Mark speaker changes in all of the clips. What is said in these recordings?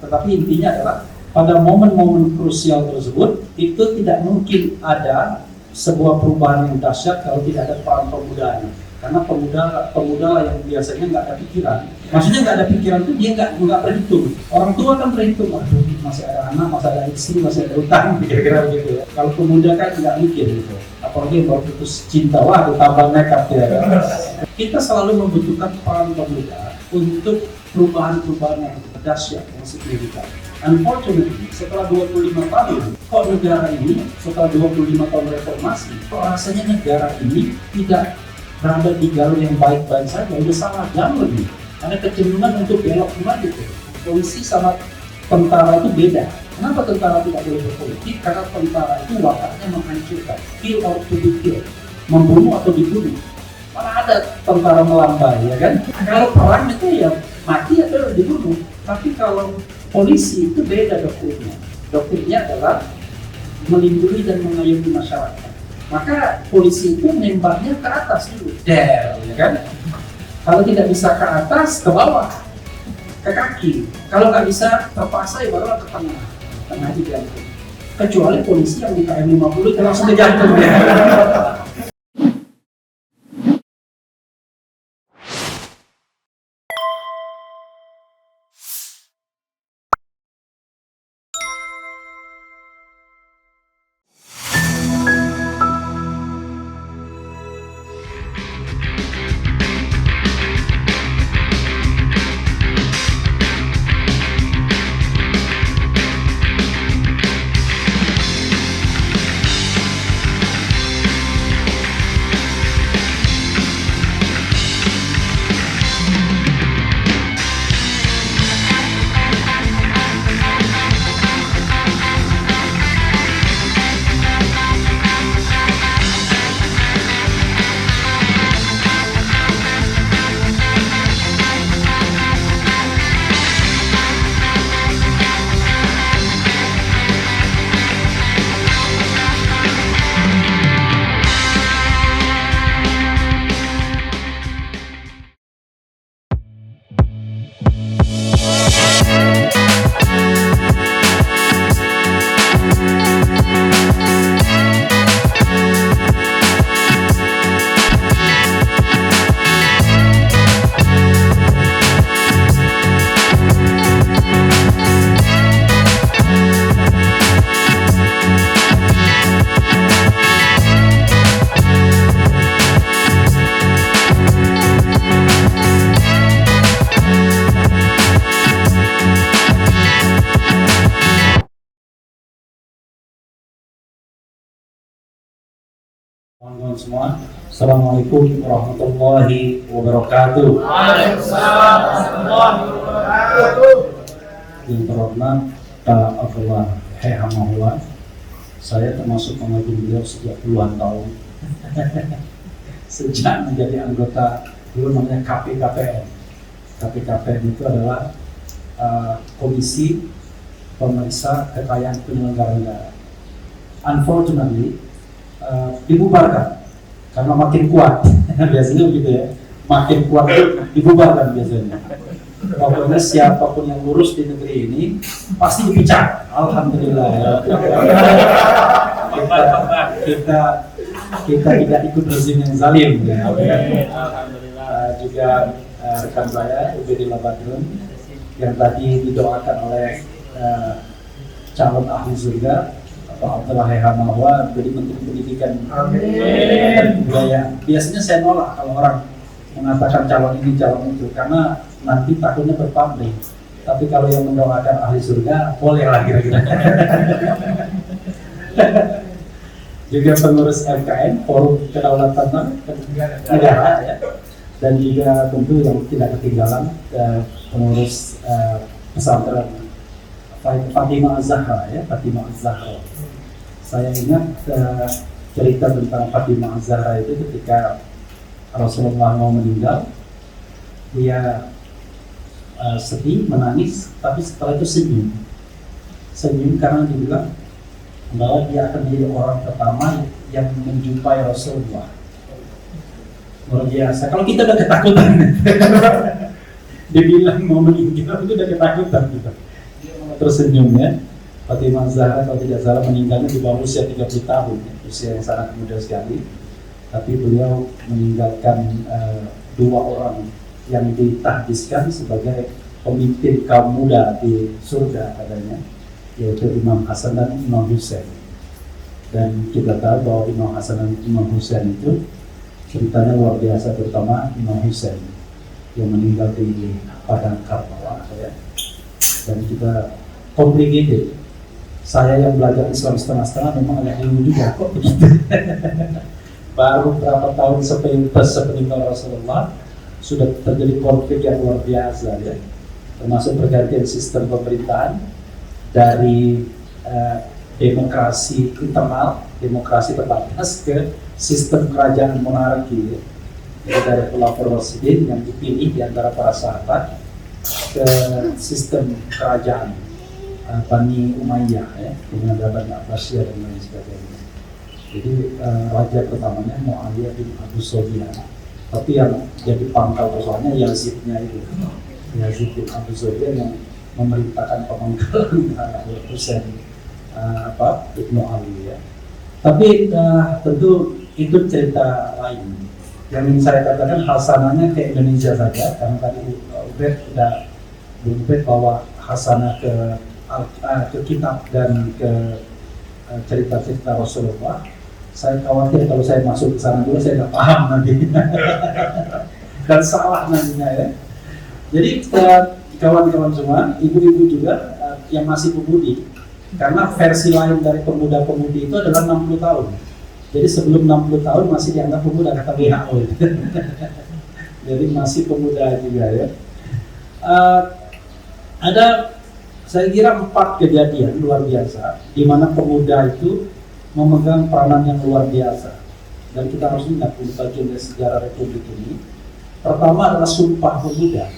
Speaker 1: Tetapi intinya adalah pada momen-momen krusial tersebut itu tidak mungkin ada sebuah perubahan yang dahsyat kalau tidak ada peran pemudanya. Karena pemuda lah yang biasanya nggak ada pikiran. Maksudnya nggak ada pikiran itu dia nggak berhitung. Orang tua kan berhitung, aduh masih ada anak, masih ada istri, masih ada utang, kira-kira begitu ya. Kalau pemuda kan nggak mikir gitu. Apalagi baru putus cinta, wah tambah nekat ya. Kita selalu membutuhkan peran pemuda untuk perubahan-perubahan yang dahsyat, yang signifikan. Unfortunately, setelah 25 tahun, kok negara ini, setelah 25 tahun reformasi, kok rasanya negara ini tidak berada di jalur yang baik-baik saja, udah salah jalur nih. Ada kecenderungan untuk belok kembali gitu. Polisi sama tentara itu beda. Kenapa tentara tidak boleh berpolitik? Karena tentara itu wataknya menghancurkan, kill or to be killed, membunuh atau dibunuh. Mana ada tentara melambai, ya kan? Kalau perang itu ya mati atau dibunuh. Tapi kalau polisi itu beda doktrinnya. Doktrinnya adalah melindungi dan mengayomi masyarakat. Maka polisi itu nembaknya ke atas dulu, ya kan? Kalau tidak bisa ke atas, ke bawah, ke kaki. Kalau nggak bisa terpaksa ya baru ke tengah di jantung. Kecuali polisi yang di KM 50 itu langsung ke jantung ya. Teman-teman semua, Assalamualaikum warahmatullahi wabarakatuh.
Speaker 2: Waalaikumsalam warahmatullahi wabarakatuh.
Speaker 1: Yang terhormat Pak Abdullah Hehamahullah, saya termasuk pengagum beliau sejak puluhan tahun. Sejak menjadi anggota dulu namanya KPKPN. KPKPN itu adalah Komisi Pemeriksa Kekayaan Penyelenggara Negara. Unfortunately, dibubarkan karena makin kuat. Biasanya begitu ya, makin kuat dibubarkan biasanya. Pokoknya siapapun yang lurus di negeri ini pasti dipecat. Alhamdulillah ya. kita tidak ikut rezim yang zalim ya. Alhamdulillah. Juga rekan saya Ubedillah Badrun yang tadi didoakan oleh calon ahli surga Pak Abdullah Hehamahwa jadi Menteri Pendidikan dan Kebudayaan. Biasanya saya nolak kalau orang mengatakan calon ini calon itu karena nanti takutnya berpamrih. Tapi kalau yang mendoakan ahli surga boleh lah kira-kira. Juga pengurus FKN Forum Kedaulatan Negara ya. Dan juga tentu yang tidak ketinggalan pengurus pesantren Fatimah Az-Zahra ya, Fatimah Az-Zahra. Saya ingat cerita tentang Fatimah Az-Zahra itu ketika Rasulullah mau meninggal, dia sedih, menangis, tapi setelah itu senyum karena dibilang bahwa dia akan menjadi orang pertama yang menjumpai Rasulullah. Luar biasa. Kalau kita udah ketakutan, dia bilang mau meninggal itu udah ketakutan kita. tersenyum ya. Fatimah Zahra kalau tidak salah meninggalnya di bawah usia 30 tahun ya. Usia yang sangat muda sekali. Tapi beliau meninggalkan dua orang yang ditahbiskan sebagai pemimpin kaum muda di surga katanya, yaitu Imam Hasan dan Imam Husain. Dan kita tahu bahwa Imam Hasan dan Imam Husain itu ceritanya luar biasa, terutama Imam Husain yang meninggal di padang Karbala ya. Dan kita complicated. Saya yang belajar Islam setengah-setengah memang agak bingung juga kok begitu. Baru berapa tahun sepeninggal Rasulullah sudah terjadi konflik yang luar biasa ya, termasuk pergantian sistem pemerintahan dari demokrasi internal, demokrasi terbatas ke sistem kerajaan monarki ya. Jadi dari pelapor Rasidin yang dipilih di antara para sahabat ke sistem kerajaan Bani Umayyah ya, dengan Bani Abbasiyah dan lain sebagainya. Jadi raja pertamanya Muawiyah bin Abu Sufyan. Tapi yang jadi pangkal persoalannya Yazidnya itu, Yazid bin Abu Sufyan yang memerintahkan pemangkalan Husain Ibnu Ali ya. Tapi tentu itu cerita lain. Yang ingin saya katakan hasanahnya ke Indonesia saja, karena tadi Ubed sudah bawa hasanah ke kitab dan ke cerita-cerita Rasulullah. Saya khawatir kalau saya masuk ke sana dulu saya nggak paham nanti dan salah nantinya ya. Jadi kawan-kawan semua, ibu-ibu juga yang masih pemudi, karena versi lain dari pemuda-pemudi itu adalah 60 tahun. Jadi sebelum 60 tahun masih dianggap pemuda kata WHO. Jadi masih pemuda juga ya. Ada saya kira 4 kejadian luar biasa di mana pemuda itu memegang peranan yang luar biasa, dan kita harus ingat di bagian dari sejarah Republik ini. Pertama adalah Sumpah Pemuda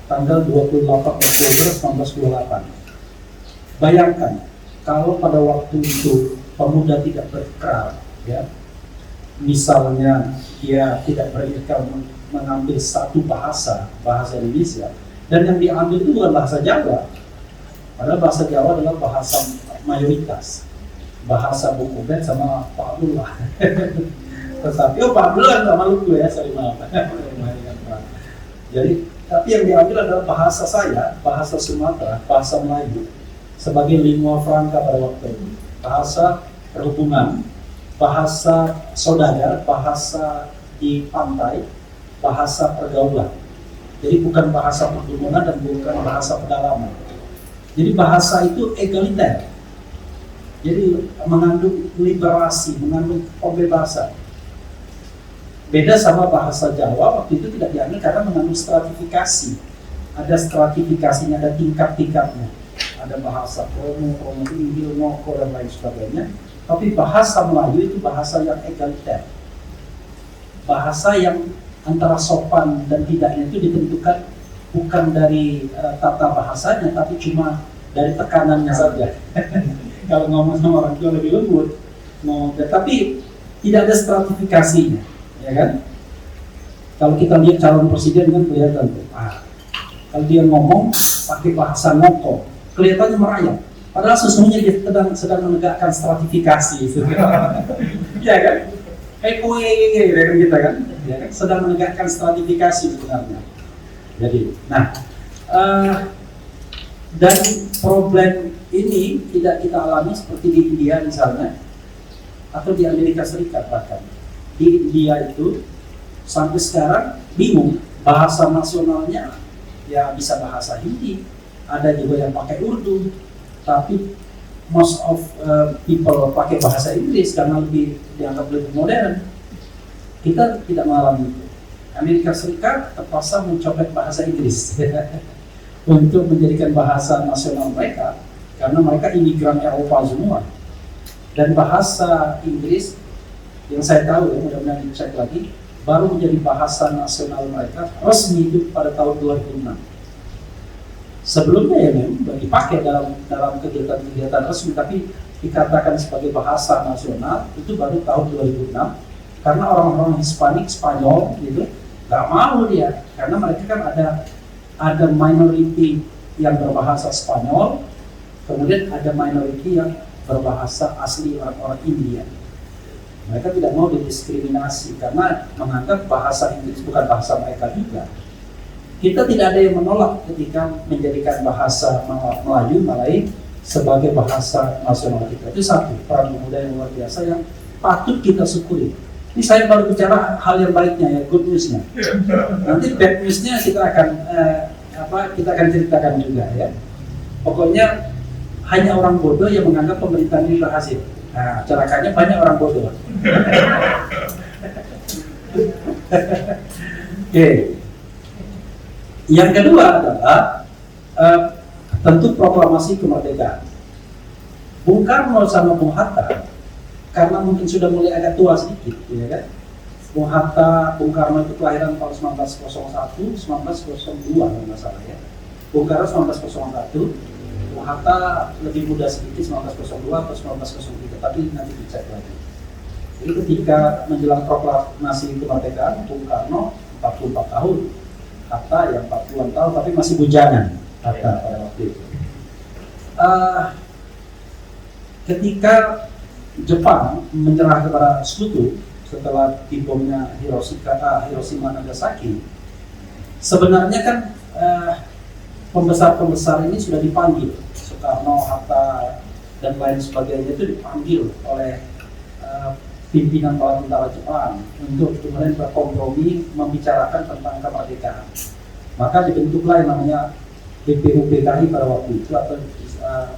Speaker 1: tanggal 28 Oktober 1928. Bayangkan kalau pada waktu itu pemuda tidak berikrar ya, misalnya dia tidak berikrar mengambil satu bahasa Indonesia, dan yang diambil itu bukan bahasa Jawa, padahal bahasa Jawa adalah bahasa mayoritas, bahasa buku Ben sama Pak Abdullah. Tetapi Pak Abdullah nggak Maluku ya, sorry maaf. Jadi tapi yang diambil adalah bahasa saya, bahasa Sumatera, bahasa Melayu sebagai lingua franca pada waktu itu, bahasa perhubungan, bahasa saudagar, bahasa di pantai, bahasa pergaulan. Jadi bukan bahasa perkebunan dan bukan bahasa pedalaman. Jadi bahasa itu egaliter. Jadi mengandung liberasi, mengandung pembebasan. Beda sama bahasa Jawa, waktu itu tidak diambil karena mengandung stratifikasi. Ada stratifikasinya, ada tingkat-tingkatnya. Ada bahasa Kromo, Inggil, Moko, dan lain sebagainya. Tapi bahasa Melayu itu bahasa yang egaliter. Bahasa yang antara sopan dan tidaknya itu ditentukan bukan dari tata bahasanya, tapi cuma dari tekanannya saja. Kalau ngomong sama orang tua lebih lembut, tapi tidak ada stratifikasinya, ya kan? Kalau kita lihat calon presiden kan kelihatan tuh, kalau dia ngomong pakai bahasa ngoko, kelihatannya merayap. Padahal sesungguhnya dia sedang menegakkan stratifikasi, ya kan? Kayak kita kan, ya kan? Sedang menegakkan stratifikasi sebenarnya. Jadi, dan problem ini tidak kita alami seperti di India misalnya, atau di Amerika Serikat bahkan. Di India itu sampai sekarang bingung, bahasa nasionalnya ya bisa bahasa Hindi, ada juga yang pakai Urdu, tapi most of people pakai bahasa Inggris karena dianggap lebih modern. Kita tidak mengalami itu. Amerika Serikat terpaksa mencopet bahasa Inggris untuk menjadikan bahasa nasional mereka, karena mereka imigran Eropa semua. Dan bahasa Inggris yang saya tahu, ya, mudah-mudahan dicek lagi, baru menjadi bahasa nasional mereka resmi itu pada tahun 2006. Sebelumnya ya memang dipakai dalam kegiatan-kegiatan resmi, tapi dikatakan sebagai bahasa nasional itu baru tahun 2006, karena orang-orang Hispanik, Spanyol gitu nggak mau dia, karena mereka kan ada minority yang berbahasa Spanyol, Kemudian ada minority yang berbahasa asli orang-orang India. Mereka tidak mau didiskriminasi karena menganggap bahasa Inggris bukan bahasa mereka juga. Kita tidak ada yang menolak ketika menjadikan bahasa Melayu Malay sebagai bahasa nasional kita. Itu satu, peran pemuda yang luar biasa yang patut kita syukuri. Ini saya baru bicara hal yang baiknya ya, good newsnya. Nanti bad newsnya kita akan ceritakan juga ya. Pokoknya hanya orang bodoh yang menganggap pemerintahan ini berhasil. Nah, celakanya banyak orang bodoh. Oke. Yang kedua adalah tentu proklamasi kemerdekaan. Bung Karno sama Bung Hatta, karena mungkin sudah mulai agak tua sedikit, ya kan? Bung Karno itu kelahiran tahun 1901, 1902 kalau nggak salah ya. Bung Karno 1901, Bung Hatta lebih muda sedikit 1902 atau 1903, tapi nanti dicek lagi. Jadi ketika menjelang proklamasi kemerdekaan, Bung Karno 44 tahun, Hatta yang 40-an tahun, tapi masih bujangan Hatta pada waktu itu. Ketika Jepang menyerah kepada Sekutu setelah dibomnya Hiroshima Nagasaki, sebenarnya kan pembesar-pembesar ini sudah dipanggil, Soekarno, Hatta, dan lain sebagainya itu dipanggil oleh pimpinan bawah tentara Jepang untuk kemudian berkompromi membicarakan tentang kemerdekaan. Maka dibentuklah yang namanya BPUPKI pada waktu itu atau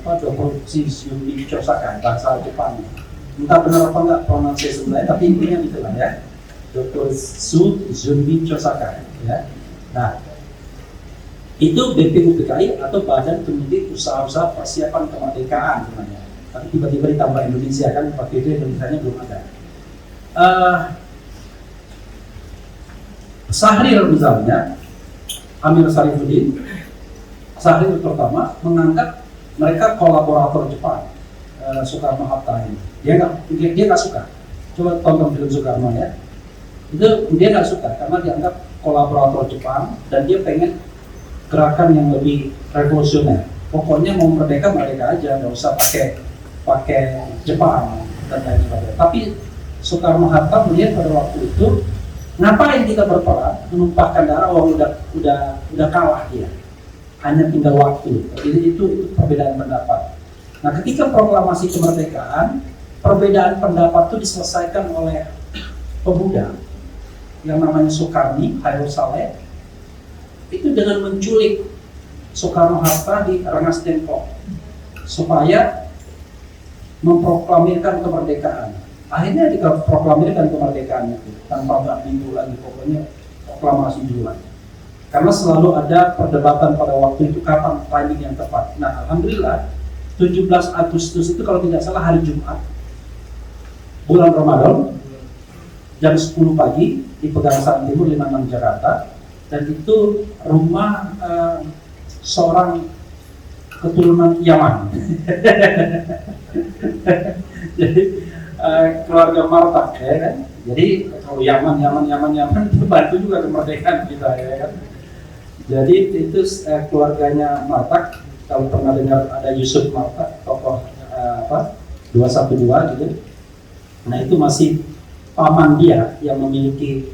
Speaker 1: Dokushi Junbi Chosakai, bahasa Jepang. Entah benar apa enggak pronunciation-nya, tapi intinya itulah ya, Dokushi Junbi Chosakai ya. Nah, itu BPUPKI atau Badan Pendidik Usaha-Usaha Persiapan Kemerdekaan namanya. Tapi tiba-tiba ditambah Indonesia kan, waktu itu Indonesia belum ada. Syahrir misalnya, Amir Syarifuddin, Syahrir pertama menganggap mereka kolaborator Jepang, Soekarno Hatta ini. Dia nggak suka. Coba tonton film Soekarno ya. Itu dia nggak suka karena dianggap kolaborator Jepang dan dia pengen gerakan yang lebih revolusioner. Pokoknya mau merdeka aja, nggak usah pakai Jepang dan lain sebagainya. Tapi Soekarno Hatta melihat pada waktu itu, ngapain kita berperang, menumpahkan darah, orang udah kalah dia, hanya tinggal waktu. Jadi itu perbedaan pendapat. Nah, ketika proklamasi kemerdekaan, perbedaan pendapat itu diselesaikan oleh pemuda yang namanya Soekarni, Hairul Saleh, itu dengan menculik Soekarno Hatta di Rengas Dengklok supaya memproklamirkan kemerdekaan. Akhirnya diproklamirkan kemerdekaan itu tanpa minggu lagi, pokoknya proklamasi dulu. Karena selalu ada perdebatan pada waktu itu kapan timing yang tepat. Nah, alhamdulillah 17 Agustus itu kalau tidak salah hari Jumat, bulan Ramadan, jam 10 pagi di Pegangsaan Timur 56 Jakarta, dan itu rumah seorang keturunan Yaman. Jadi keluarga Martak ya kan. Jadi kalau Yaman itu bantu juga kemerdekaan kita ya kan. Jadi itu keluarganya Martak. Kalau pernah dengar ada Yusuf Martak, tokoh 212 gitu. Nah itu masih paman dia yang memiliki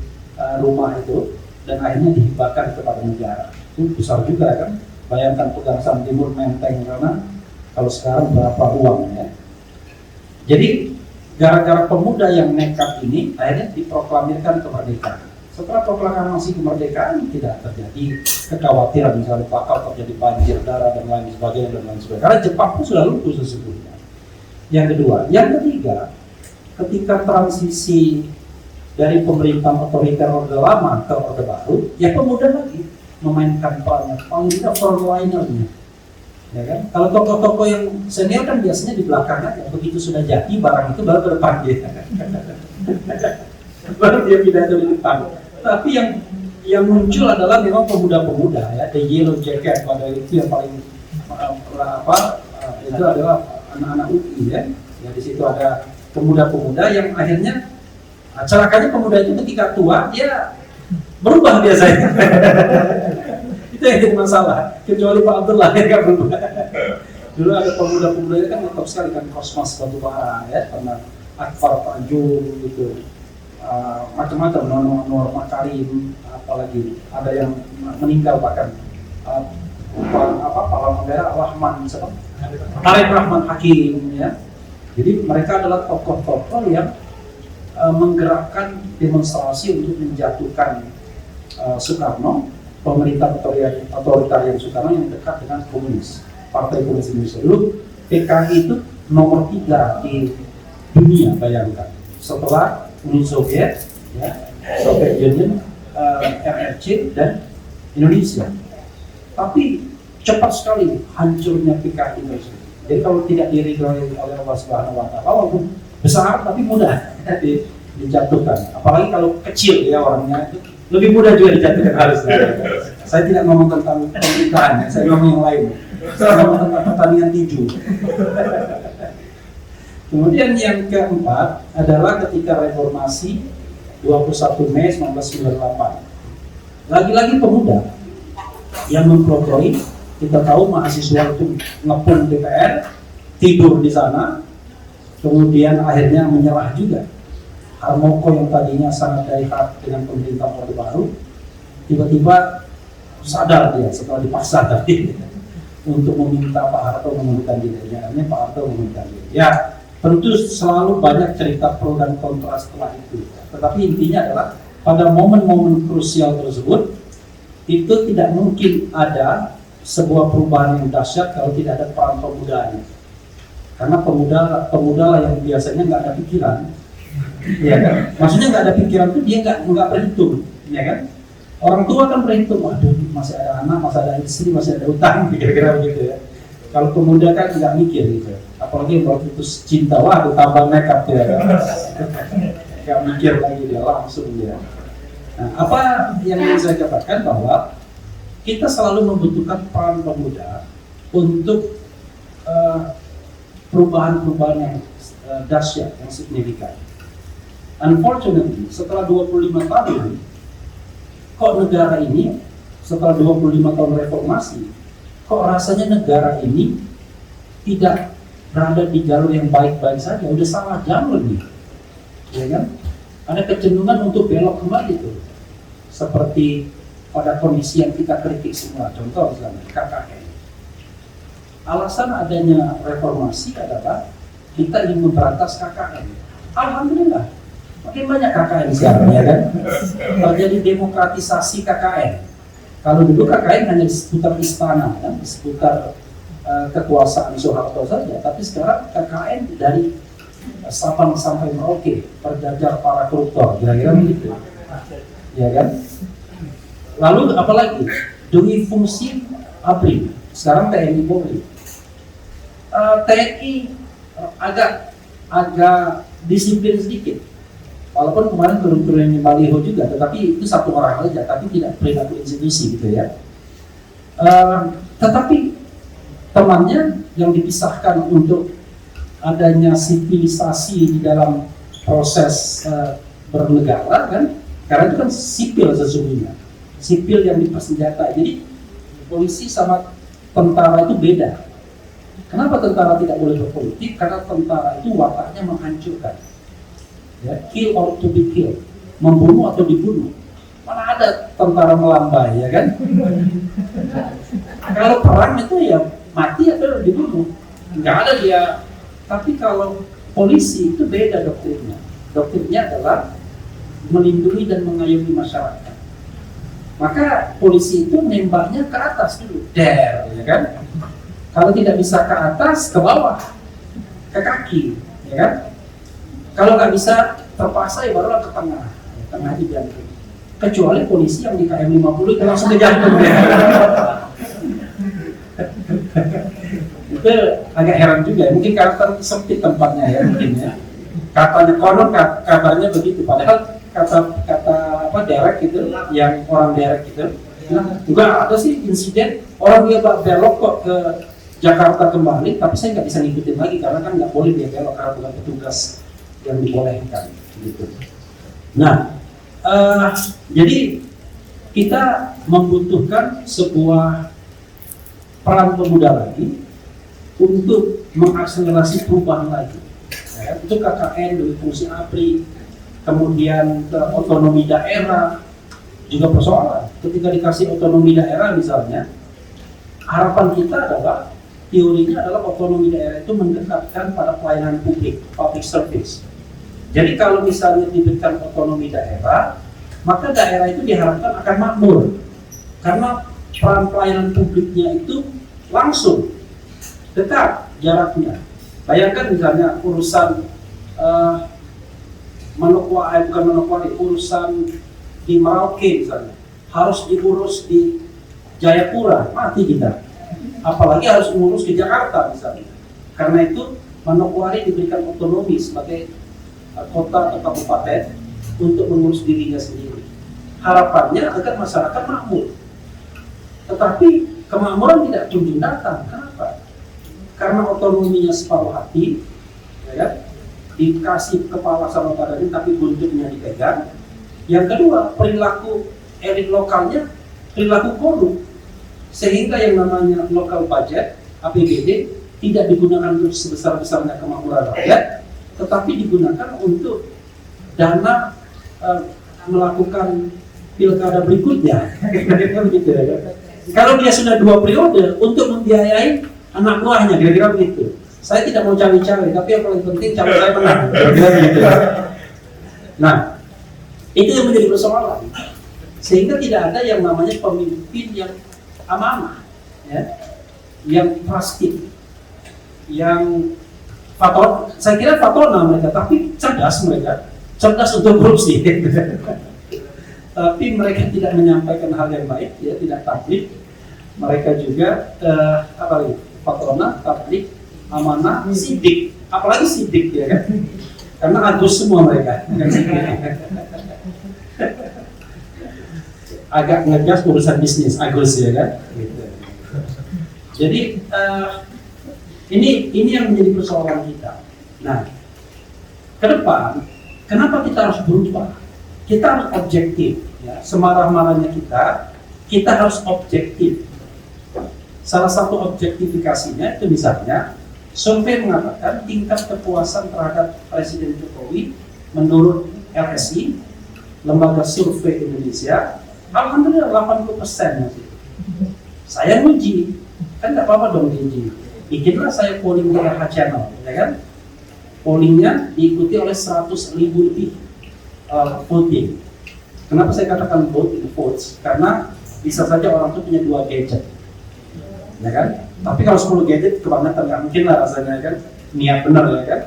Speaker 1: rumah itu dan akhirnya dihibahkan kepada negara. Itu besar juga kan. Bayangkan Pegangsaan Timur menteng karena kalau sekarang berapa uang ya. Jadi gara-gara pemuda yang nekat ini akhirnya diproklamirkan kemerdekaan. Setelah proklamasi kemerdekaan tidak terjadi kekhawatiran misalnya bakal terjadi banjir darah dan lain sebagainya. Karena Jepang pun sudah luput sesungguhnya. Yang kedua, yang ketiga, ketika transisi dari pemerintahan otoriter Orde Lama ke Orde Baru, ya pemuda lagi memainkan perannya, paling tidak frontlinernya. Ya kan? Kalau tokoh-tokoh yang senior kan biasanya di belakang aja, begitu sudah jadi barang itu baru ke depan dia. Baru dia pidato di depan. Tapi yang muncul adalah memang pemuda-pemuda ya, the yellow jacket pada itu yang paling itu adalah anak-anak UI ya. Ya di situ ada pemuda-pemuda yang akhirnya celakanya pemuda itu ketika tua dia berubah biasanya. Itu yang jadi masalah. Kecuali Pak Abdullah yang nggak berubah. Dulu ada pemuda-pemuda kan ngetop sekali kan, Kosmas Batubara ya, pernah Akbar Tanjung gitu, macam-macam, Nur Makarim, apalagi ada yang meninggal bahkan, pahlawan negara Rahman, Arif Rahman Hakim ya. Jadi mereka adalah tokoh-tokoh yang menggerakkan demonstrasi untuk menjatuhkan Soekarno, pemerintah otoritarian Soekarno yang dekat dengan komunis, Partai Komunis Indonesia. Dulu PKI itu nomor 3 di dunia, bayangkan, setelah Uni Soviet, ya, Soviet Union, RRC dan Indonesia. Tapi cepat sekali hancurnya PKI tersebut. Jadi kalau tidak diridhoi oleh Allah Subhanahu wa Ta'ala, walaupun besar tapi mudah dijatuhkan. Apalagi kalau kecil ya orangnya, itu lebih mudah juga dijatuhkan harusnya. Saya tidak ngomong tentang pemerintahan, saya ngomong yang lain. Saya ngomong tentang pertandingan tinju. Kemudian yang keempat adalah ketika reformasi 21 Mei 1998. Lagi-lagi pemuda yang mempelopori. Kita tahu mahasiswa itu ngepung DPR, tidur di sana, kemudian akhirnya menyerah juga. Harmoko yang tadinya sangat daihat dengan pemerintah Orde Baru, tiba-tiba sadar dia setelah dipaksa tadi untuk meminta Pak Harto mengundurkan diri. Akhirnya Pak Harto mengundurkan diri. Ya, tentu selalu banyak cerita pro dan kontra setelah itu. Tetapi intinya adalah pada momen-momen krusial tersebut itu tidak mungkin ada sebuah perubahan yang dahsyat kalau tidak ada peran pemudanya. Karena pemuda lah yang biasanya nggak ada pikiran, ya kan? Maksudnya nggak ada pikiran itu dia nggak berhitung, ya kan? Orang tua kan berhitung, waduh masih ada anak, masih ada istri, masih ada utang, kira-kira begitu ya. Kalau pemuda kan nggak mikir gitu, apalagi kalau putus cinta, wah tambah nekat ya, kan? Nggak mikir lagi dia langsung dia. Nah, apa yang ingin saya katakan bahwa kita selalu membutuhkan peran pemuda untuk perubahan-perubahan yang dahsyat, yang signifikan. Unfortunately, setelah 25 tahun, kok negara ini, setelah 25 tahun reformasi, kok rasanya negara ini tidak berada di jalur yang baik-baik saja, udah salah jalur nih, ya kan? Ada kecenderungan untuk belok kembali tuh, seperti pada kondisi yang kita kritik semua, contoh misalnya KKN. Alasan adanya reformasi adalah kita ingin memberantas KKN. Alhamdulillah, makin banyak KKN sekarang, ya kan? Terjadi demokratisasi KKN. Kalau dulu KKN hanya di seputar istana, kan? Di seputar kekuasaan Soeharto saja, tapi sekarang KKN dari Sabang sampai Merauke, terjajar para koruptor, kira-kira begitu, ya kan? Lalu apalagi demi fungsi ABRI, sekarang TNI Polri. TNI agak disiplin sedikit, walaupun kemarin turun-turunnya baliho juga, tetapi itu satu orang saja, tapi tidak perilaku institusi gitu ya. Tetapi temannya yang dipisahkan untuk adanya sivilisasi di dalam proses bernegara kan, karena itu kan sipil sesungguhnya. Sipil yang dipersenjatai. Jadi polisi sama tentara itu beda. Kenapa tentara tidak boleh berpolitik? Karena tentara itu wataknya menghancurkan, ya, kill or to be killed, membunuh atau dibunuh. Mana ada tentara melambai, ya kan? Kalau perang itu ya mati atau dibunuh, nggak ada dia. Tapi kalau polisi itu beda doktrinnya. Doktrinnya adalah melindungi dan mengayomi masyarakat. Maka polisi itu nembaknya ke atas dulu, der, ya kan? Kalau tidak bisa ke atas, ke bawah, ke kaki, ya kan? Kalau nggak bisa terpaksa ya barulah ke tengah, tengah di jantung. Kecuali polisi yang di KM 50 itu langsung ke jantung, ya. Itu agak heran juga, ya. Mungkin karena sempit tempatnya ya, mungkin ya. Katanya konon kabarnya begitu, padahal kata derek gitu, yang orang derek gitu, enggak ada sih insiden orang dia belok kok ke Jakarta kembali, tapi saya nggak bisa ngikutin lagi karena kan nggak boleh dia belok karena bukan petugas yang dibolehkan gitu. Nah, jadi kita membutuhkan sebuah peran pemuda lagi untuk mengakselerasi perubahan lagi. Ya, itu KKN dari fungsi ABRI, kemudian otonomi daerah juga persoalan. Ketika dikasih otonomi daerah misalnya, harapan kita adalah teorinya adalah otonomi daerah itu mendekatkan pada pelayanan publik, public service. Jadi kalau misalnya diberikan otonomi daerah, maka daerah itu diharapkan akan makmur karena peran pelayanan publiknya itu langsung dekat jaraknya. Bayangkan misalnya urusan urusan di Merauke misalnya harus diurus di Jayapura, mati kita. Apalagi harus mengurus ke Jakarta misalnya. Karena itu Manokwari diberikan otonomi sebagai kota atau kabupaten untuk mengurus dirinya sendiri. Harapannya agar masyarakat makmur. Tetapi kemakmuran tidak kunjung datang. Kenapa? Karena otonominya separuh hati, ya, dikasih kepala sama badannya tapi buntutnya dipegang. Yang kedua, perilaku elit lokalnya perilaku korup, sehingga yang namanya local budget (APBD) tidak digunakan untuk sebesar-besarnya kemakmuran rakyat, tetapi digunakan untuk dana melakukan pilkada berikutnya. Gitu, ya. Kalau dia sudah 2 periode untuk membiayai anak buahnya, kira-kira begitu. Saya tidak mau cawe-cawe, tapi yang paling penting cawe saya menang. Kira-kira begitu. Nah, itu yang menjadi persoalan. Sehingga tidak ada yang namanya pemimpin yang amanah, ya, yang trusted, yang faton. Saya kira fatona mereka, tapi cerdas mereka, cerdas untuk korupsi. Tapi mereka tidak menyampaikan hal yang baik, ya, tidak tablik. Mereka juga fatona, tablik, amanah, sidik, apalagi sidik, ya kan? Karena Agus semua mereka. Agak ngegas urusan bisnis Agus, ya kan? Gitu. Jadi ini yang menjadi persoalan kita. Nah, ke depan, kenapa kita harus berubah? Kita harus objektif. Ya. Semarah-marahnya kita harus objektif. Salah satu objektifikasinya itu misalnya, survei mengatakan tingkat kepuasan terhadap Presiden Jokowi menurut LSI, Lembaga Survei Indonesia, alhamdulillah 80% masih. Saya nguji, kan nggak apa-apa dong diuji. Bikinlah saya polling di RH Channel, ya kan? Pollingnya diikuti oleh 100.000 lebih voting. Kenapa saya katakan votes? Karena bisa saja orang itu punya 2 gadget, ya kan? Tapi kalau 10 gadget kebangetan, nggak mungkin lah rasanya, kan? Niat benar, ya kan?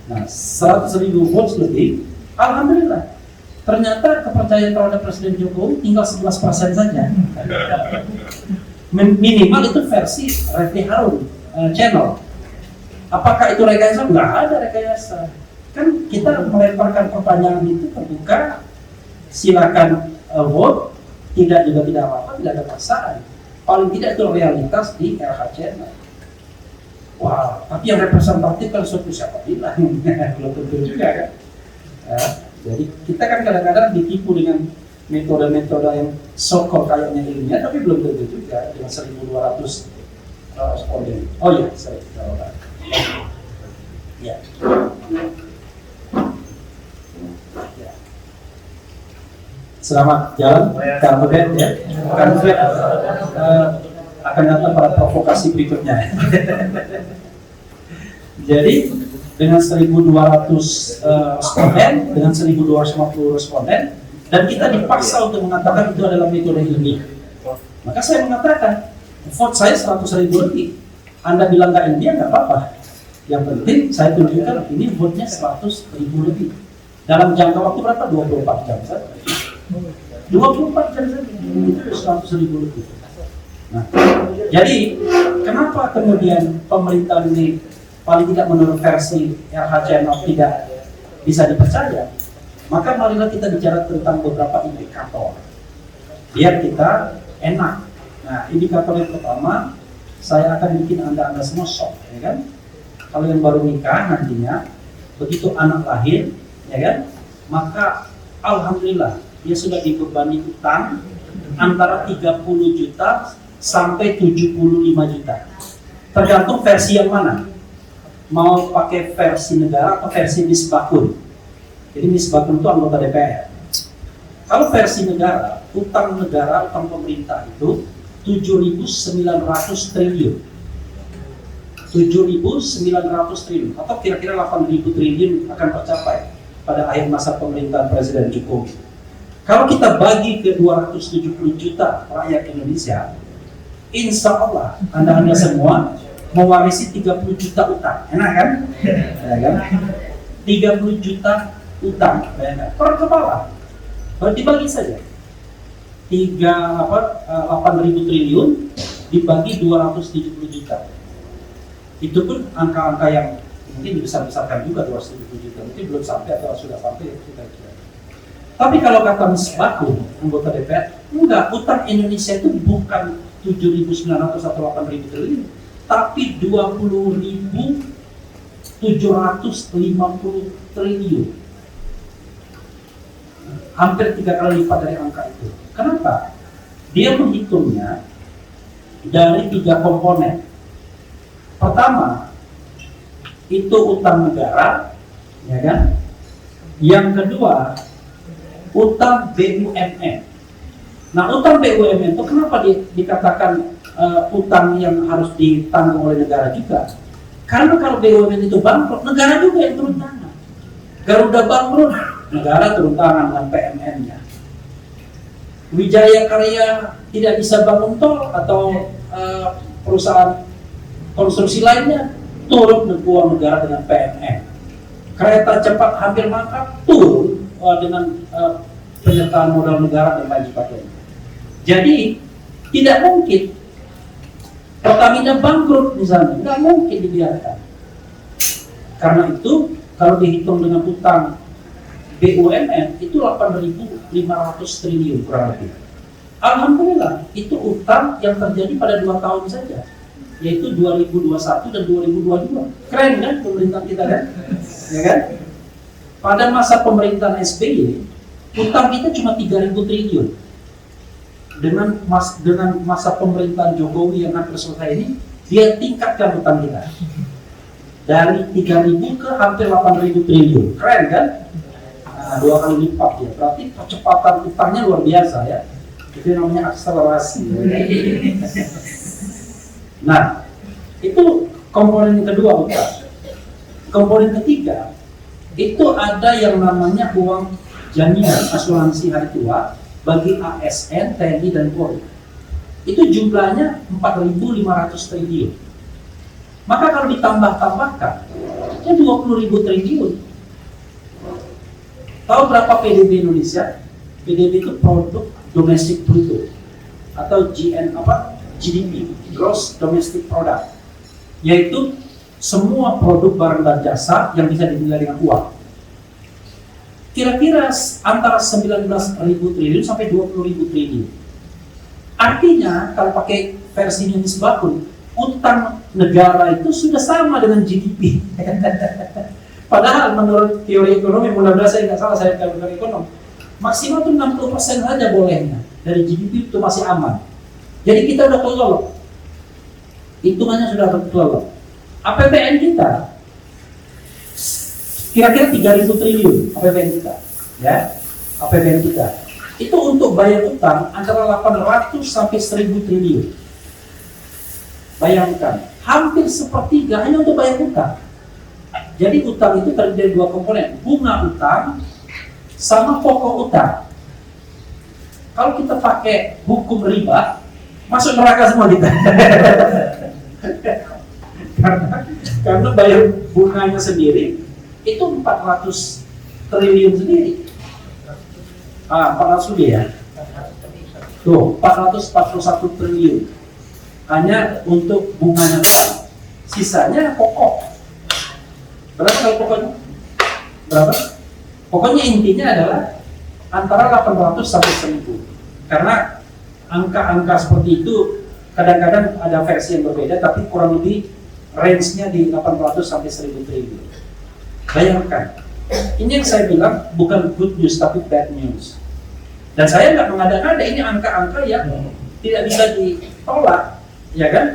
Speaker 1: Nah, 100.000 votes lebih, alhamdulillah. Ternyata kepercayaan terhadap Presiden Jokowi tinggal 11% saja. Minimal itu versi Refli Harun channel. Apakah itu rekayasa? Nggak ada rekayasa. Kan kita melemparkan pertanyaan itu terbuka, silakan vote, tidak juga tidak apa-apa, tidak ada paksaan. Paling tidak itu realitas di RH channel. Wah, tapi yang representatif kan suatu siapa bilang? Belum tentu juga, kan? Jadi kita kan kadang-kadang ditipu dengan metode-metode yang so-called kayaknya ilmiah, tapi belum tentu juga dengan 1.200 responden. Oh iya, saya jawab. Ya. Selamat jalan, Kang Ubed, ya. Kang Ubed akan datang pada provokasi berikutnya. Jadi dengan 1.200 responden, dengan 1.250 responden, dan kita dipaksa untuk mengatakan itu adalah metode ilmiah. Maka saya mengatakan, vote saya 100.000 lebih. Anda bilang nggak ilmiah, nggak apa-apa. Yang penting saya tunjukkan ini vote-nya 100.000 lebih. Dalam jangka waktu berapa? 24 jam saja. 24 jam saja, itu 100.000 lebih. Nah, jadi kenapa kemudian pemerintah ini paling tidak menurut versi RH Channel tidak bisa dipercaya? Maka marilah kita bicara tentang beberapa indikator biar kita enak. Nah, indikator yang pertama, saya akan bikin anda semua shock, ya kan? Kalau yang baru nikah nantinya, begitu anak lahir, ya kan? Maka alhamdulillah dia sudah dibebani utang antara 30 juta sampai 75 juta. Tergantung versi yang mana. Mau pakai versi negara atau versi misbakun. Jadi misbakun itu anggota DPR. Kalau versi negara, utang pemerintah itu 7.900 triliun. 7.900 triliun atau kira-kira 8.000 triliun akan tercapai pada akhir masa pemerintahan Presiden Jokowi. Kalau kita bagi ke 270 juta rakyat Indonesia, insya Allah Anda semua mewarisi 30 juta utang. Enak kan? Ya kan? 30 juta utang per kepala. Dibagi saja. 8.000 triliun dibagi 270 juta. Itu pun angka-angka yang mungkin dibesar-besarkan juga 270 juta. Mungkin belum sampai atau sudah sampai kita kira. Tapi kalau kata Misbakun, anggota DPR, enggak, utang Indonesia itu bukan 7.900 atau 8.000 triliun, tapi 20.750 triliun. Hampir 3 kali lipat dari angka itu. Kenapa? Dia menghitungnya dari 3 komponen. Pertama, itu utang negara, ya kan? Yang kedua, utang BUMN. Nah, utang BUMN itu kenapa dikatakan utang yang harus ditanggung oleh negara juga? Karena kalau BUMN itu bangkrut, negara juga yang turun tangan. Garuda bangkrut, negara turun tangan dengan PMN-nya. Wijaya Karya tidak bisa bangun tol atau perusahaan konstruksi lainnya, turun uang negara dengan PMN. Kereta cepat hampir mangkrak, turun dengan penyertaan modal negara dan lain sebagainya. Jadi tidak mungkin Pertamina bangkrut misalnya, nggak mungkin dibiarkan. Karena itu kalau dihitung dengan utang BUMN itu 8.500 triliun kurang lebih. Alhamdulillah itu utang yang terjadi pada 2 tahun saja, yaitu 2021 dan 2022. Keren kan pemerintahan kita kan? Ya kan? Pada masa pemerintahan SBY, utang kita cuma 3.000 triliun. Dengan masa pemerintahan Jokowi yang hampir selesai ini, dia tingkatkan utang kita. Dari 3.000 ke hampir 8.000 triliun. Keren kan? Nah, 2 kali lipat ya. Berarti percepatan utangnya luar biasa ya. Itu namanya akselerasi. Nah, itu komponen yang kedua utang. Komponen ketiga, itu ada yang namanya uang jaminan asuransi hari tua bagi ASN, TNI, dan Polri. Itu jumlahnya 4.500 triliun. Maka kalau ditambah-tambahkan, ya 20.000 triliun. Tahu berapa PDB Indonesia? PDB itu produk domestik bruto atau GDP, Gross Domestic Product, yaitu semua produk barang dan jasa yang bisa dinilai dengan uang. Kira-kira antara 19.000 triliun sampai 20.000 triliun. Artinya kalau pakai versinya Misbakun, utang negara itu sudah sama dengan GDP. Padahal menurut teori ekonomi, mudah-mudahan saya nggak salah, saya teori ekonomi, maksimal itu 60% saja bolehnya dari GDP itu masih aman. Jadi kita udah kelolok, hitungannya sudah kelolok. APBN kita kira-kira 3.000 triliun APBN kita, ya, APBN kita itu untuk bayar utang antara 800 sampai 1.000 triliun. Bayangkan, hampir sepertiga hanya untuk bayar utang. Jadi utang itu terdiri dari 2 komponen, bunga utang sama pokok utang. Kalau kita pakai hukum riba, masuk neraka semua kita. karena bayar bunganya sendiri itu 400 triliun sendiri. 400 lebih ya. Tuh, 441 triliun hanya untuk bunganya doang. Sisanya pokok. Berapa kalau pokoknya? Berapa? Pokoknya intinya adalah antara 800 sampai 1.000. Karena angka-angka seperti itu kadang-kadang ada versi yang berbeda, tapi kurang lebih range-nya di 800 sampai 1.000 triliun. Bayangkan, ini yang saya bilang bukan good news tapi bad news. Dan saya nggak mengada-ngada, ini angka-angka yang tidak bisa ditolak, ya kan?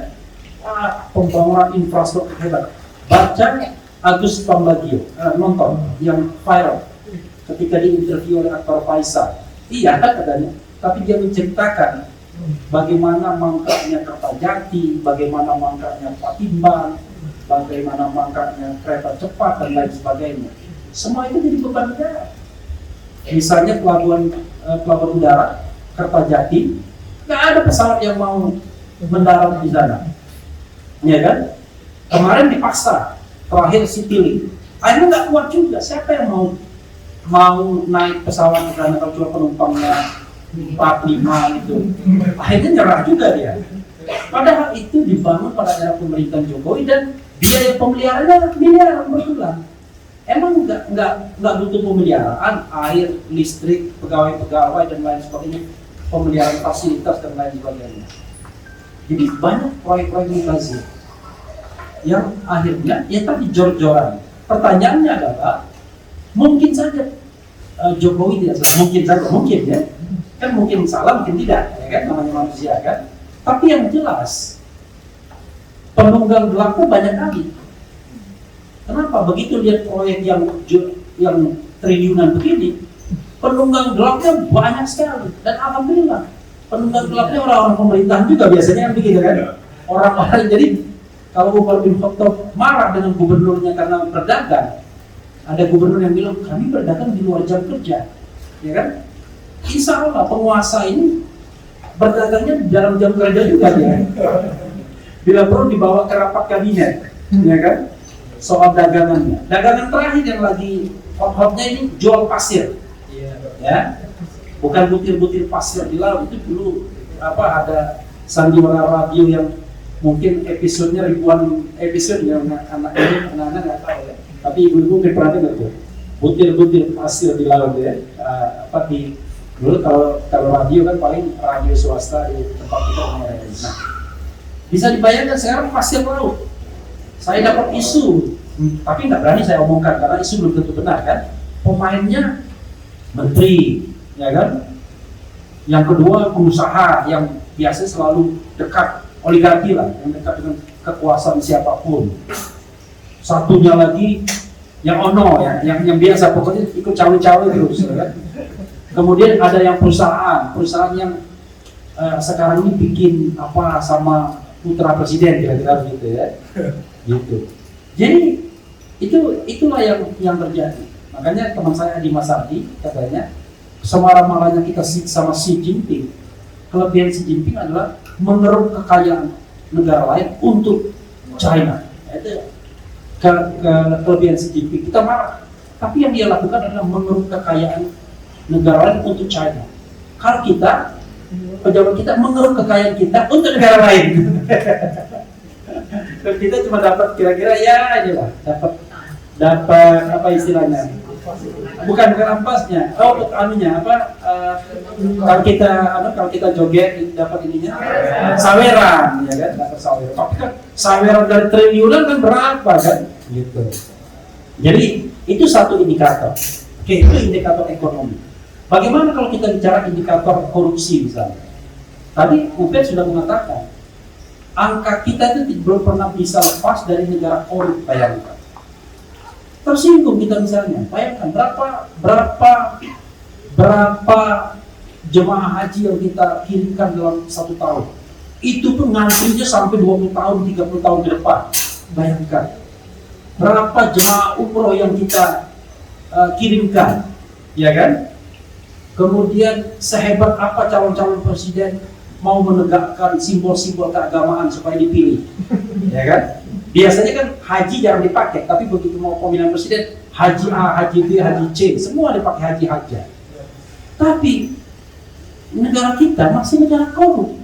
Speaker 1: pembangunan infrastruktur hebat. Baca Agus Pambagio, nonton yang viral ketika diinterview oleh aktor Faisal. Iya katanya, tapi dia menceritakan bagaimana mangkaknya Kertajati, bagaimana mangkaknya Patimban, bagaimana mangkaknya kereta cepat dan lain sebagainya. Semua itu jadi beban negara. Misalnya pelabuhan udara Kertajati, nggak ada pesawat yang mau mendarat di sana, ya kan? Kemarin dipaksa, terakhir Citylink, akhirnya nggak kuat juga. Siapa yang mau naik pesawat ke sana kalau cuma penumpangnya 4-5 gitu? Akhirnya nyerah juga dia. Padahal itu dibangun pada era pemerintahan Jokowi dan biaya pemeliharaannya miliaran berbulan. Emang nggak butuh pemeliharaan, air, listrik, pegawai-pegawai dan lain sebagainya, pemeliharaan fasilitas dan lain sebagainya. Jadi banyak proyek-proyek mubazir yang akhirnya ya tadi jor-joran. Pertanyaannya adalah mungkin saja Jokowi tidak salah, mungkin ya, kan mungkin salah, mungkin tidak, ya kan, namanya manusia kan. Tapi yang jelas penunggang gelapnya banyak kali. Kenapa? Begitu lihat proyek yang triliunan begini, penunggang gelapnya banyak sekali. Dan alhamdulillah, penunggang gelapnya orang-orang pemerintahan juga biasanya kan begitu kan. Orang-orang, jadi kalau Umar bin Khattab marah dengan gubernurnya karena berdagang, ada gubernur yang bilang kami berdagang di luar jam kerja, ya kan? Insya Allah penguasa ini berdagangnya di dalam jam kerja juga ya. Bila perlu dibawa ke rapat kabinet, ya kan? Soal dagangannya. Dagangan terakhir yang lagi hot-hotnya ini jual pasir, ya. Bukan butir-butir pasir di laut. Itu dulu ada sandiwara radio yang mungkin episodenya ribuan episode yang anak-anak nggak tahu ya. Tapi ibu-ibu mungkin perhatian itu butir-butir pasir di laut ya. Dulu kalau radio kan paling radio swasta di tempat kita kemarin. Nah, bisa dibayangkan sekarang pasir laut. Saya dapat isu, tapi nggak berani saya omongkan karena isu belum tentu benar kan. Pemainnya menteri, ya kan. Yang kedua pengusaha yang biasa selalu dekat oligarki lah, yang dekat dengan kekuasaan siapapun. Satunya lagi yang ono ya, yang biasa pokoknya ikut cawe-cawe terus, ya kan. Kemudian ada yang perusahaan yang sekarang ini bikin apa sama putra presiden kira-kira gitu ya, gitu. Jadi itulah yang terjadi. Makanya teman saya Adi Masardi katanya semarah-marahnya kita sama Xi Jinping. Kelebihan Xi Jinping adalah mengeruk kekayaan negara lain untuk China. Itu kelebihan Xi Jinping. Kita marah, tapi yang dia lakukan adalah mengeruk kekayaan negara lain untuk China. Kalau kita, pejabat kita mengeruk kekayaan kita untuk negara lain. Dan kita cuma dapat kira-kira ya inilah, dapat apa istilahnya? Bukan ampasnya. Oh, anunya apa? Kalau kita joget dapat ininya saweran, ya kan? Dapat saweran. Tapi kan saweran dari triliunan kan berapa kan? Gitu. Jadi itu satu indikator. Oke, itu indikator ekonomi. Bagaimana kalau kita bicara indikator korupsi misalnya? Tadi Ubed sudah mengatakan angka kita itu belum pernah bisa lepas dari negara korup, bayangkan. Tersinggung kita misalnya, bayangkan berapa jemaah haji yang kita kirimkan dalam 1 tahun. Itu pun ngantrinya sampai 20 tahun, 30 tahun ke depan. Bayangkan. Berapa jemaah umroh yang kita kirimkan, ya kan? Kemudian sehebat apa calon-calon presiden mau menegakkan simbol-simbol keagamaan supaya dipilih, ya kan? Biasanya kan haji jarang dipakai, tapi begitu mau pemilihan presiden, haji A, haji B, haji C, semua dipakai haji haja. Tapi negara kita masih negara korup.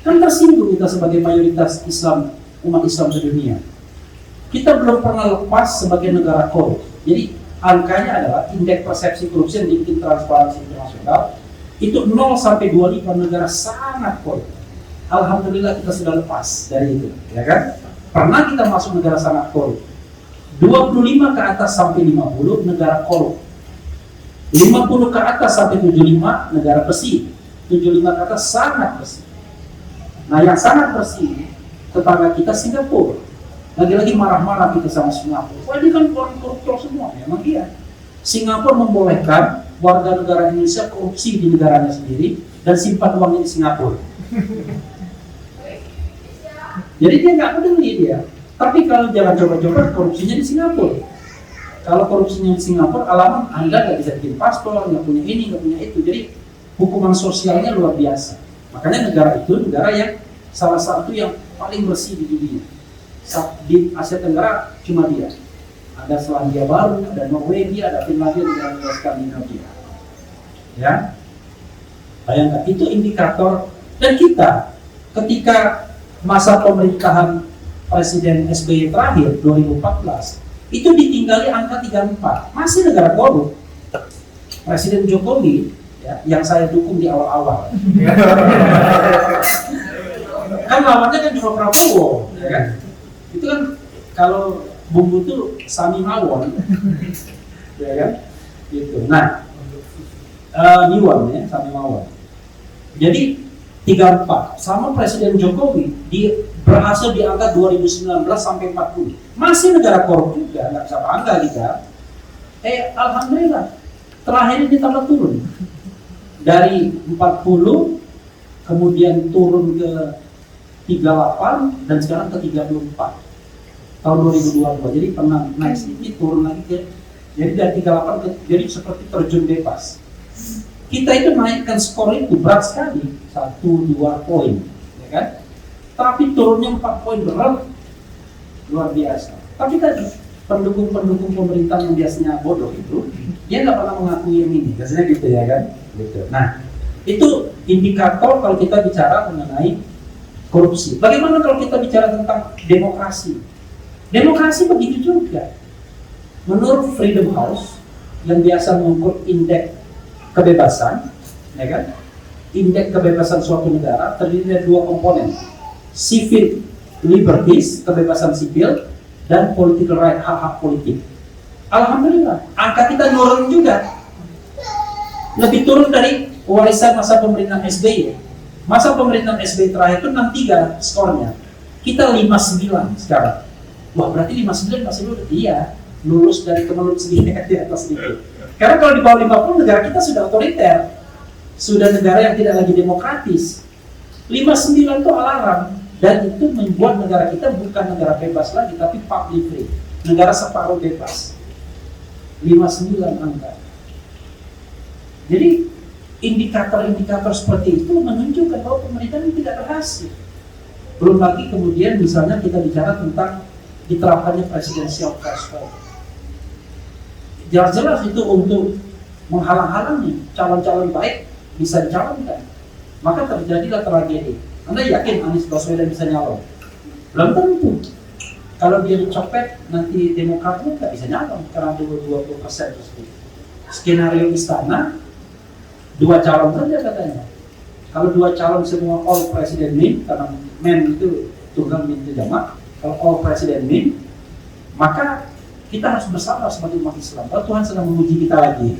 Speaker 1: Kan tersinggung kita sebagai mayoritas Islam, umat Islam di dunia. Kita belum pernah lepas sebagai negara korup. Jadi angkanya adalah indeks persepsi korupsi yang dibikin Transparansi Internasional itu 0 sampai 25 negara sangat korup. Alhamdulillah kita sudah lepas dari itu, ya kan? Pernah kita masuk negara sangat korup. 25 ke atas sampai 50 negara korup. 50 ke atas sampai 75 negara bersih. 75 ke atas sangat bersih. Nah, yang sangat bersih tetangga kita Singapura. Lagi-lagi marah-marah kita sama Singapura. Wah, dia kan orang koruptor semua. Memang iya. Singapura membolehkan warga negara Indonesia korupsi di negaranya sendiri dan simpan uangnya di Singapura. Jadi dia nggak peduli dia. Tapi kalau jangan coba-coba korupsinya di Singapura. Kalau korupsinya di Singapura, alaman Anda nggak bisa bikin paspor, nggak punya ini, nggak punya itu. Jadi hukuman sosialnya luar biasa. Makanya negara itu negara yang salah satu yang paling bersih di dunia. Di Asia Tenggara cuma dia. Ada Selandia Baru, ada Norwegia, ada Finlandia, negara Skandinavia. Ya, bayangkan itu indikator. Dan kita ketika masa pemerintahan Presiden SBY terakhir 2014 itu ditinggali angka 34, masih negara korup. Presiden Jokowi ya, yang saya dukung di awal-awal kan lawannya kan cuma Prabowo, ya kan? Itu kan kalau bumbu tuh Sami Mawon, ya kan? Gitu. Nah, Niwon ya, Sami Mawon. Jadi 34 sama Presiden Jokowi berhasil di angka 2019 sampai 40. Masih negara korup juga, nggak bisa bangga kita. Alhamdulillah, terakhir ini tambah turun dari 40, kemudian turun ke 38 dan sekarang ke 34 tahun 2022. Jadi pernah naik sedikit, turun lagi ke, jadi dari 38 ke, jadi seperti terjun bebas. Kita itu naikkan skor itu berat sekali, 1-2 poin, ya kan? Tapi turunnya 4 poin berat, luar biasa. Tapi tadi pendukung-pendukung pemerintah yang biasanya bodoh itu, dia nggak pernah mengakui yang ini, biasanya gitu ya kan? Gitu. Nah, itu indikator kalau kita bicara mengenai korupsi. Bagaimana kalau kita bicara tentang demokrasi? Demokrasi begitu juga. Menurut Freedom House yang biasa mengukur indeks kebebasan, ya kan? Indeks kebebasan suatu negara terdiri dari 2 komponen, civil liberties, kebebasan sipil, dan political right, hak-hak politik. Alhamdulillah, angka kita turun juga, lebih turun dari warisan masa pemerintahan SBY. Masa pemerintahan SBY terakhir itu 63 skornya, kita 59 sekarang. Wah, berarti 59 masih lulus? Iya, lulus dari kemelut sedikit di atas sedikit. Karena kalau di bawah 50 negara kita sudah otoriter, sudah negara yang tidak lagi demokratis. 59 itu alarm, dan itu membuat negara kita bukan negara bebas lagi, tapi public free, negara separuh bebas. 59 angka. Jadi indikator-indikator seperti itu menunjukkan bahwa pemerintahan tidak berhasil. Belum lagi kemudian misalnya kita bicara tentang diterapkannya presidensial threshold. Jelas-jelas itu untuk menghalang-halangi calon-calon baik bisa dicalonkan. Maka terjadilah tragedi. Anda yakin Anies Baswedan bisa nyalon? Belum tentu. Kalau dia dicopet, nanti Demokratnya nggak bisa nyalon karena 20% tersebut. Skenario istana, 2 calon saja katanya. Kalau 2 calon semua all president min, karena men itu tunggal min itu jamak. Kalau all president min, maka kita harus bersabar sebagai umat Islam. Kalau Tuhan sedang menguji kita lagi.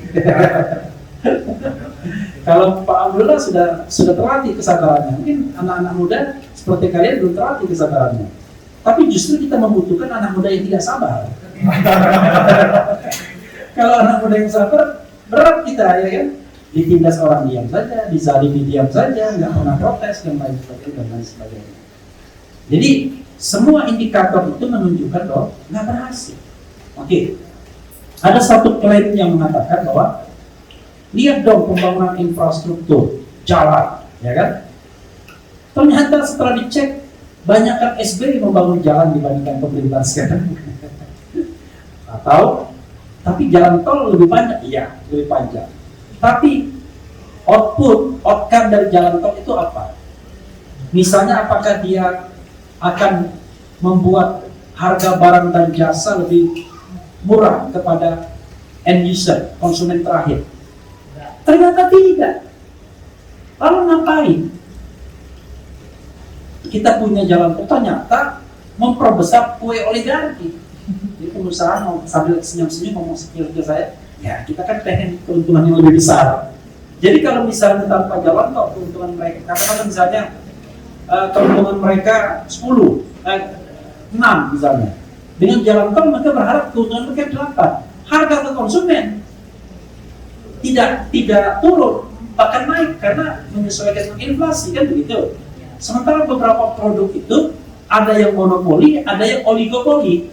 Speaker 1: Kalau Pak Abdullah sudah terlatih kesabarannya, mungkin anak-anak muda seperti kalian belum terlatih kesabarannya. Tapi justru kita membutuhkan anak muda yang tidak sabar. Kalau anak muda yang sabar, berat kita ya kan? Ditindas orang diam saja, dizalimi diam saja, nggak pernah protes dan lain sebagainya. Jadi semua indikator itu menunjukkan bahwa nggak berhasil. Oke, ada satu klaim yang mengatakan bahwa lihat dong pembangunan infrastruktur, jalan, ya kan? Ternyata setelah dicek, banyakkan SBY membangun jalan dibandingkan pemerintah sekarang. Tapi jalan tol lebih banyak, iya, lebih panjang. Tapi outcome dari jalan tol itu apa? Misalnya apakah dia akan membuat harga barang dan jasa lebih murah kepada end user, konsumen terakhir? Ternyata tidak. Lalu ngapain? Kita punya jalan tol ternyata memperbesar kue oligarki. Jadi pengusaha mau sambil senyum-senyum ngomong skill ke saya, ya kita kan pengen keuntungan yang lebih besar. Jadi kalau misalnya tanpa jalan tol keuntungan mereka, katakanlah misalnya keuntungan mereka 6 misalnya. Dengan jalan tol mereka berharap keuntungan mereka 8. Harga ke konsumen tidak turun, bahkan naik karena menyesuaikan inflasi, kan begitu. Sementara beberapa produk itu ada yang monopoli, ada yang oligopoli,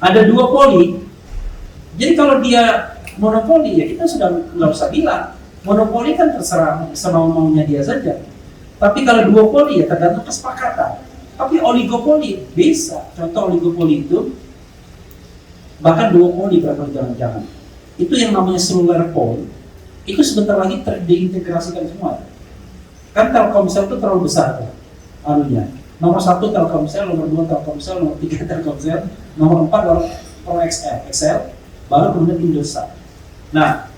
Speaker 1: ada duopoli. Jadi kalau dia monopoli ya kita sudah nggak usah bilang. Monopoli kan terserah semau-maunya dia saja. Tapi kalau duopoli ya tergantung kesepakatan. Tapi oligopoli bisa. Contoh oligopoli itu bahkan duopoli berapa jangan-jangan. Itu yang namanya cellular phone. Itu sebentar lagi diintegrasikan semua. Kan Telkomsel itu terlalu besar kan? Anunya. Nomor 1 Telkomsel, nomor 2 Telkomsel, nomor 3 Telkomsel, nomor 4 baru XL, baru kemudian Indosat. Nah,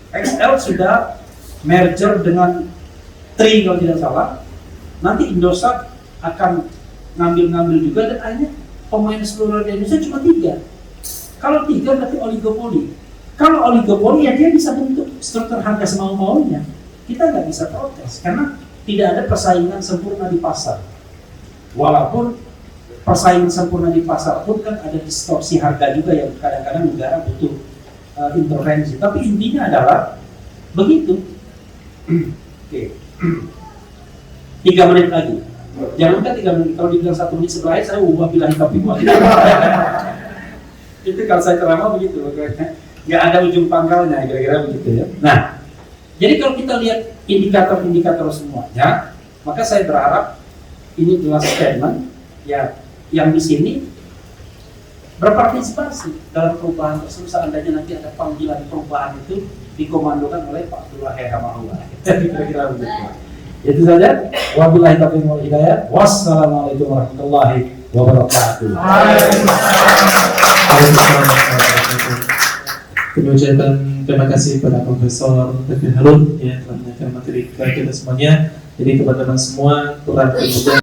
Speaker 1: XL sudah merger dengan Tri kalau tidak salah. Nanti Indosat akan ngambil juga dan akhirnya pemain seluruh di Indonesia cuma 3. Kalau 3 berarti oligopoli. Kalau oligopoli ya dia bisa bentuk struktur harga semau-maunya. Kita nggak bisa protes karena tidak ada persaingan sempurna di pasar. Walaupun persaingan sempurna di pasar pun kan ada distorsi harga juga yang kadang-kadang negara butuh intervensi. Tapi intinya adalah begitu. Oke. 3 menit lagi. Jangan kan 3 menit. Kalau dibilang 1 menit sebelah saya ubah bilang topik. Itu kalau saya ceramah begitu. Nggak ada ujung pangkalnya, kira-kira begitu ya. Nah, jadi kalau kita lihat indikator-indikator semuanya, maka saya berharap ini adalah statement ya yang di sini berpartisipasi dalam perubahan tersebut. Seandainya nanti ada panggilan perubahan itu dikomandokan oleh Pak Abdullah Heramallah. Kira-kira begitu. Itu saja. Wabillahi taufiq wal hidayah. Wassalamualaikum warahmatullahi wabarakatuh.
Speaker 3: Kami ucapkan terima kasih kepada Profesor Teguh Harun yang telah menyampaikan materi kepada kita semuanya. Jadi teman-teman semua kurang pemuda